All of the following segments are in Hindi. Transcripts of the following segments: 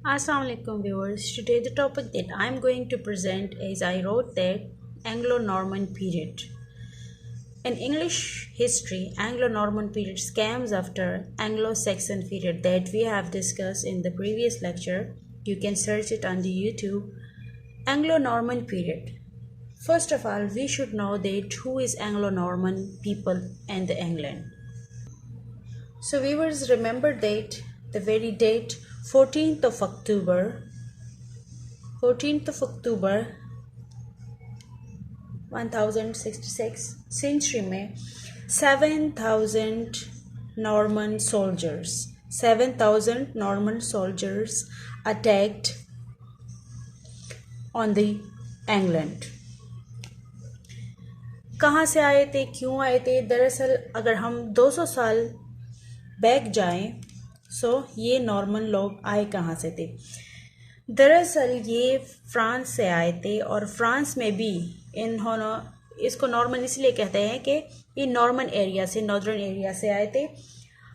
Assalamualaikum viewers. Today the topic that I'm going to present is I wrote that Anglo-Norman period. In English history, Anglo-Norman period comes after Anglo-Saxon period that we have discussed in the previous lecture. You can search it on the YouTube. Anglo-Norman period. First of all, we should know that who is Anglo-Norman people and the England. So viewers remember that the very date 14th of October 14th of October 1066 century में 7,000 Norman soldiers attacked on the England. कहाँ से आए थे, क्यों आए थे? दरअसल अगर हम 200 साल बैक जाएं सो ये नॉर्मन लोग आए कहाँ से थे? दरअसल ये फ्रांस से आए थे और फ्रांस में भी इन्होंने इसको नॉर्मन इसलिए कहते हैं कि ये नॉर्मन एरिया से नॉर्दर्न एरिया से आए थे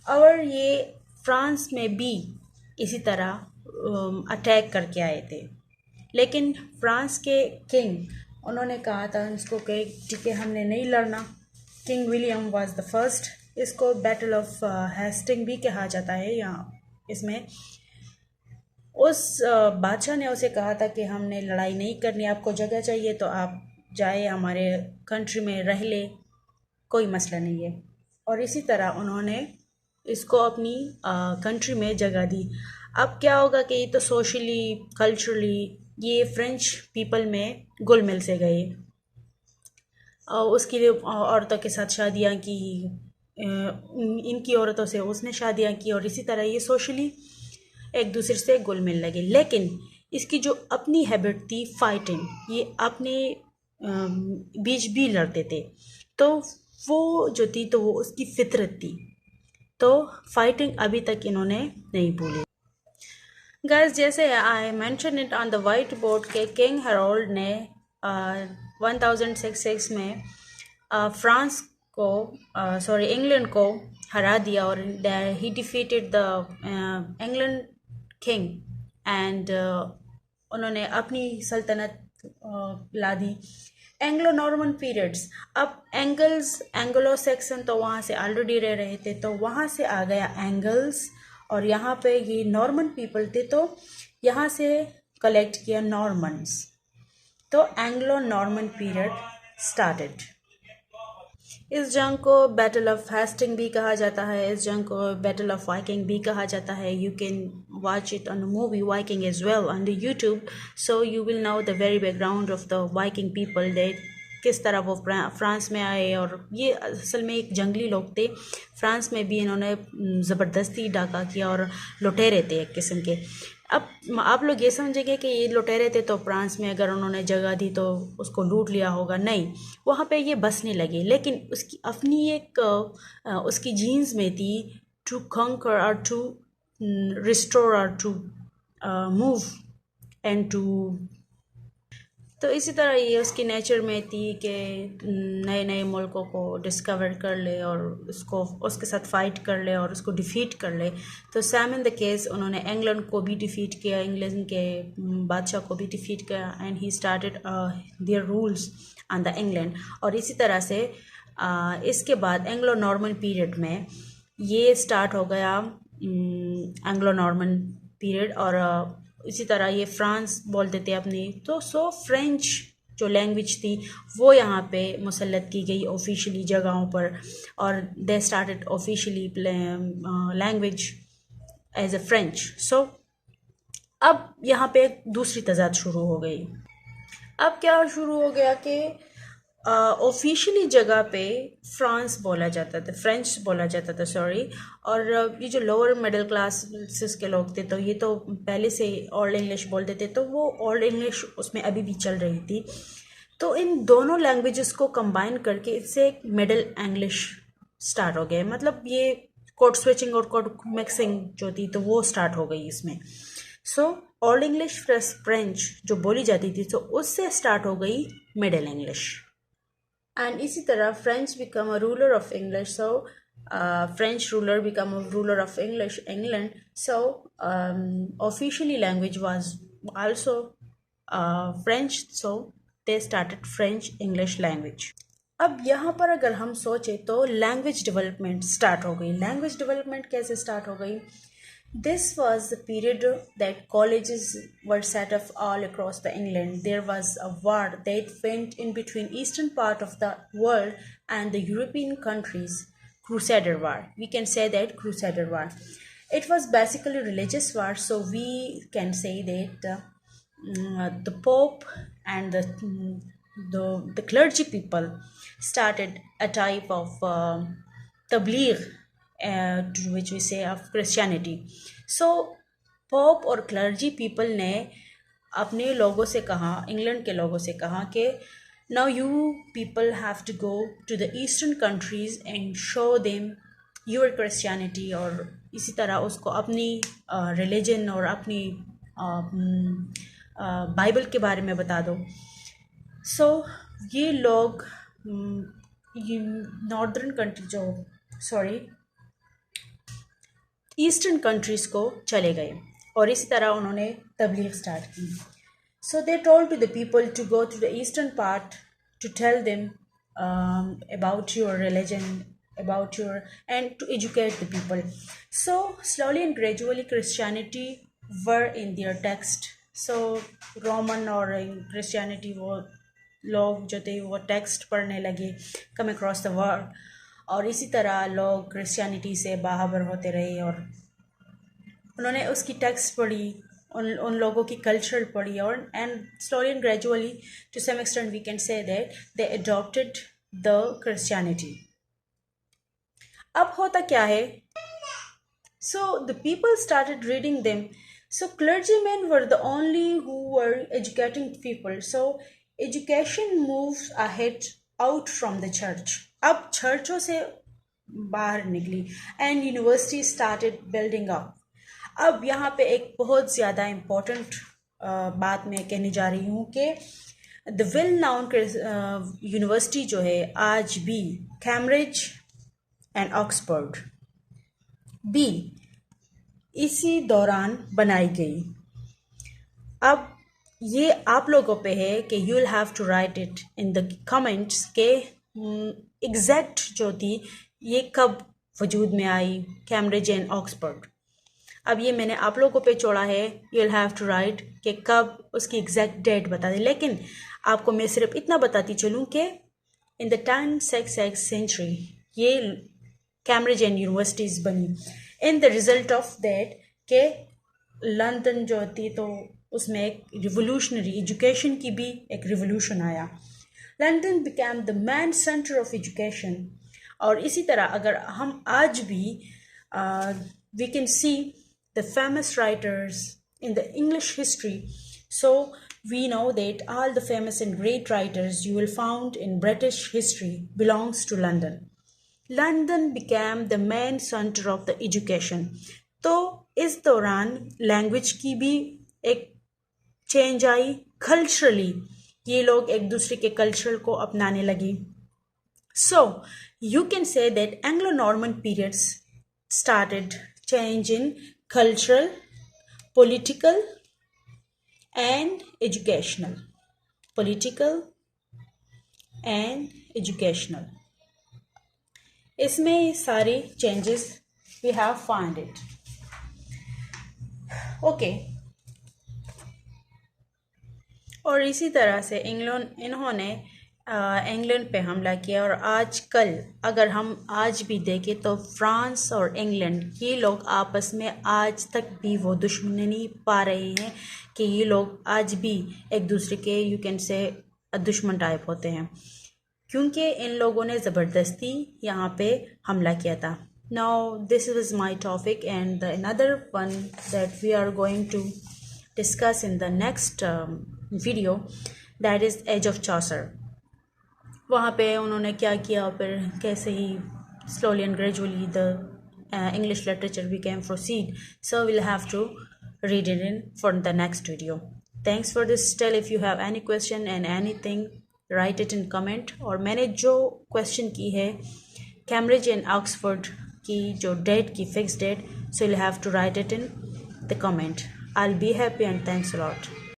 और ये फ्रांस में भी इसी तरह अटैक करके आए थे। लेकिन फ्रांस के किंग उन्होंने कहा था इसको कि ठीक है हमने नहीं लड़ना। King William was the first. इसको बैटल ऑफ हेस्टिंग भी कहा जाता है। यहाँ इसमें उस बादशाह ने उसे कहा था कि हमने लड़ाई नहीं करनी, आपको जगह चाहिए तो आप जाए हमारे कंट्री में रह ले, कोई मसला नहीं है। और इसी तरह उन्होंने इसको अपनी कंट्री में जगह दी। अब क्या होगा कि ये तो सोशली कल्चरली ये फ्रेंच पीपल में घुल मिल से गए। उसकी औरतों के साथ शादियाँ की, इनकी औरतों से उसने शादियाँ की और इसी तरह ये सोशली एक दूसरे से घुल मिल लगे। लेकिन इसकी जो अपनी हैबिट थी फाइटिंग, ये अपने बीच भी लड़ते थे, तो वो जो थी तो वो उसकी फितरत थी, तो फाइटिंग अभी तक इन्होंने नहीं भूली। गाइस, जैसे I mention it on the white board के किंग हेरोल्ड ने 1066 में फ्रांस को इंग्लैंड को हरा दिया और ही defeated the England king and उन्होंने अपनी सल्तनत ला दी। एंग्लो नॉर्मन पीरियड्स, अब एंग्लो सेक्सन तो वहाँ से ऑलरेडी रह रहे थे, तो वहाँ से आ गया एंगल्स और यहाँ पे ये नॉर्मन पीपल थे, तो यहाँ से कलेक्ट किया नॉर्मन्स, तो एंग्लो नॉर्मन पीरियड स्टार्टेड। इस जंग को बैटल ऑफ हेस्टिंग भी कहा जाता है, इस जंग को बैटल ऑफ वाइकिंग भी कहा जाता है। You can watch it on the movie Viking as well on the YouTube, so you will know the very background of the Viking people, that किस तरह वो फ्रांस में आए और ये असल में एक जंगली लोग थे। फ्रांस में भी इन्होंने ज़बरदस्ती डाका किया और लुटेरे थे एक किस्म के। अब आप लोग ये समझेंगे कि ये लुटेरे थे तो फ्रांस में अगर उन्होंने जगह दी तो उसको लूट लिया होगा, नहीं, वहाँ पे ये बसने लगे। लेकिन उसकी अपनी एक उसकी जीन्स में थी टू कंकर और टू रिस्टोर और टू मूव एंड टू, तो इसी तरह ये उसकी नेचर में थी कि नए नए मुल्कों को डिस्कवर कर ले और उसको उसके साथ फाइट कर ले और उसको डिफीट कर ले। तो सैम इन द केस उन्होंने इंग्लैंड को भी डिफीट किया, इंग्लैंड के बादशाह को भी डिफीट किया and he started their rules on the England. और इसी तरह से इसके बाद एंग्लो नॉर्मन पीरियड में ये स्टार्ट हो गया एंग्लो नॉर्मन पीरियड। और इसी तरह ये फ्रांस बोलते थे अपनी, तो फ्रेंच जो लैंग्वेज थी वो यहाँ पे मुसल्लत की गई ऑफिशियली जगहों पर और they started officially language as a French. So अब यहाँ पे दूसरी तजाद शुरू हो गई। अब क्या शुरू हो गया कि ऑफिशियली जगह पे फ्रांस बोला जाता था, फ्रेंच बोला जाता था, सॉरी। और ये जो लोअर मिडिल क्लासेस के लोग थे तो ये तो पहले से ओल्ड इंग्लिश बोलते थे, तो वो ओल्ड इंग्लिश उसमें अभी भी चल रही थी। तो इन दोनों लैंग्वेजेस को कंबाइन करके इससे एक मिडिल इंग्लिश स्टार्ट हो गया। मतलब ये कोड स्विचिंग और कोड मिक्सिंग जो थी तो वो स्टार्ट हो गई इसमें। So old English plus French जो बोली जाती थी तो उससे स्टार्ट हो गई मिडिल इंग्लिश। एंड इसी तरह French become a ruler of English. So French ruler become a ruler of English England. So officially language was also French. So they started French English language. अब यहाँ पर अगर हम सोचें तो लैंग्वेज डेवलपमेंट स्टार्ट हो गई. लैंग्वेज डेवलपमेंट कैसे स्टार्ट हो गई? This was the period that colleges were set up all across the England. There was a war that went in between eastern part of the world and the European countries. Crusader War. We can say that Crusader War. It was basically religious war, so we can say that the Pope and the clergy people started a type of tabligh, which we say of Christianity. So Pope और clergy people ने अपने लोगों से कहा, इंग्लैंड के लोगों से कहा कि now you people have to go to the eastern countries and show them your Christianity, और इसी तरह उसको अपनी religion और अपनी बाइबल के बारे में बता दो. सो ये लोग नॉर्दर्न कंट्री ईस्टर्न कंट्रीज़ को चले गए और इसी तरह उन्होंने तबलीग स्टार्ट की. So they told to the people to go to the eastern part to tell them about your religion, about your, and to educate the people. So slowly and gradually Christianity were in their text. So Roman और Christianity वो लोग जो थे वो टेक्स्ट पढ़ने लगे कम अक्रॉस द वर्ल्ड, और इसी तरह लोग क्रिश्चियनिटी से बाहर होते रहे और उन्होंने उसकी टेक्स्ट पढ़ी, उन लोगों की कल्चर पढ़ी, और and slowly and gradually to some extent we can say that they adopted the Christianity. अब होता क्या है? So the people started reading them. So clergymen were the only who were educating people. So education moves ahead out from the church. अब चर्चों से बाहर निकली and university started building up. अब यहाँ पे एक बहुत ज़्यादा इम्पोर्टेंट बात मैं कहने जा रही हूँ कि the well known यूनिवर्सिटी जो है आज भी कैम्ब्रिज एंड ऑक्सफोर्ड भी इसी दौरान बनाई गई. अब ये आप लोगों पे है कि you will have to write it in the comments के एग्जैक्ट जो थी ये कब वजूद में आई, कैम्ब्रिज एंड ऑक्सफोर्ड. अब ये मैंने आप लोगों पे छोड़ा है, you will have to write कि कब उसकी एग्जैक्ट डेट बता दें. लेकिन आपको मैं सिर्फ इतना बताती चलूँ कि इन द 10th सेंचुरी ये कैम्ब्रिज एंड यूनिवर्सिटीज़ बनी. In the result of that के लंदन जो थी तो उसमें एक रिवोल्यूशनरी एजुकेशन की भी एक रिवोल्यूशन आया. London became the main centre of education. और इसी तरह अगर हम आज भी we can see the famous writers in the English history. So we know that all the famous and great writers you will found in British history belongs to London. London became the main center of the education. तो इस दौरान लैंग्वेज की भी एक चेंज आई. कल्चरली ये लोग एक दूसरे के कल्चर को अपनाने लगे. So you can say that Anglo-Norman periods started change in cultural, political and educational. Political and educational. इसमें सारी changes we have found it. Okay. और इसी तरह से इन्होंने इंग्लैंड पे हमला किया. और आजकल अगर हम आज भी देखें तो फ्रांस और इंग्लैंड ये लोग आपस में आज तक भी वो दुश्मनी नहीं पा रहे हैं कि ये लोग आज भी एक दूसरे के यू कैन से दुश्मन टाइप होते हैं, क्योंकि इन लोगों ने ज़बरदस्ती यहाँ पे हमला किया था. Now this was my topic and the another one that we are going to discuss in the next video, that is age of Chaucer. वहाँ पे उन्होंने क्या किया, फिर कैसे ही slowly and gradually the English literature became proceed. So we'll have to read it in for the next video. Thanks for this. Still, if you have any question and anything, write it in comment. और मैंने जो question की है कैम्ब्रिज एंड ऑक्सफोर्ड की जो डेट की fix date, so you have to write it in the comment. I'll be happy and thanks a lot.